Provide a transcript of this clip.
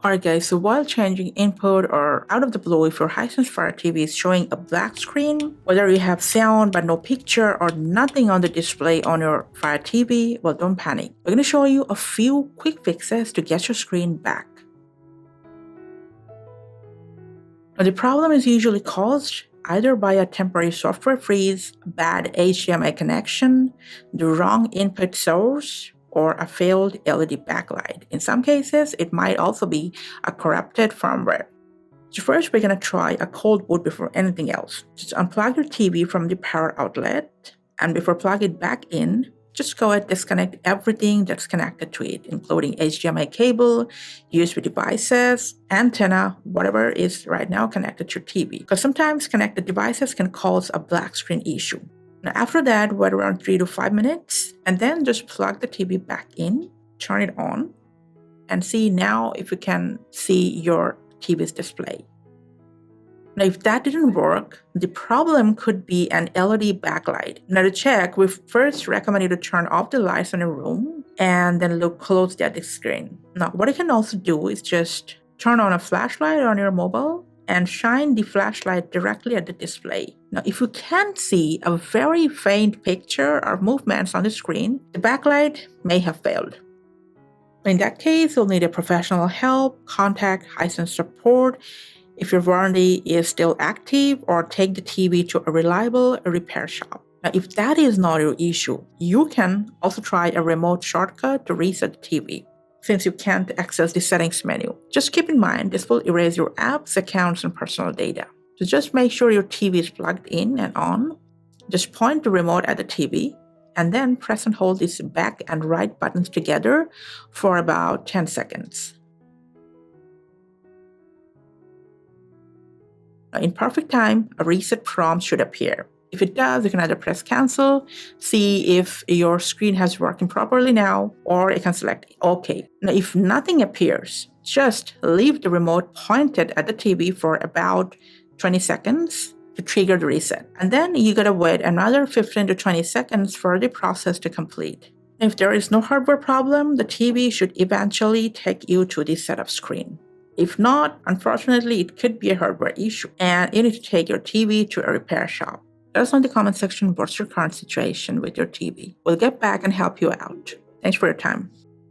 Alright guys, so while changing input or out of the blue, if your HiSense Fire TV is showing a black screen, whether you have sound but no picture or nothing on the display on your Fire TV, well, don't panic. We're going to show you a few quick fixes to get your screen back. Now, the problem is usually caused either by a temporary software freeze, bad HDMI connection, the wrong input source, or a failed LED backlight. In some cases, it might also be a corrupted firmware. So first, we're going to try a cold boot before anything else. Just unplug your TV from the power outlet, and before plug it back in, just go ahead and disconnect everything that's connected to it, including HDMI cable, USB devices, antenna, whatever is right now connected to your TV. Because sometimes connected devices can cause a black screen issue. Now after that, wait around 3 to 5 minutes, and then just plug the TV back in, turn it on, and see now if you can see your TV's display. Now, if that didn't work, the problem could be an LED backlight. Now, to check, we first recommend you to turn off the lights in your room and then look closely at the screen. Now, what you can also do is just turn on a flashlight on your mobile and shine the flashlight directly at the display. Now, if you can't see a very faint picture or movements on the screen, the backlight may have failed. In that case, you'll need a professional help, contact HiSense support if your warranty is still active, or take the TV to a reliable repair shop. Now, if that is not your issue, you can also try a remote shortcut to reset the TV, since you can't access the settings menu. Just keep in mind, this will erase your apps, accounts, and personal data. So just make sure your TV is plugged in and on. Just point the remote at the TV, and then press and hold these back and right buttons together for about 10 seconds. Now, in perfect time, a reset prompt should appear. If it does, you can either press cancel, see if your screen has working properly now, or you can select OK. Now, if nothing appears, just leave the remote pointed at the TV for about 20 seconds to trigger the reset. And then you gotta wait another 15 to 20 seconds for the process to complete. If there is no hardware problem, the TV should eventually take you to the setup screen. If not, unfortunately, it could be a hardware issue, and you need to take your TV to a repair shop. Let us know in the comment section what's your current situation with your TV. We'll get back and help you out. Thanks for your time.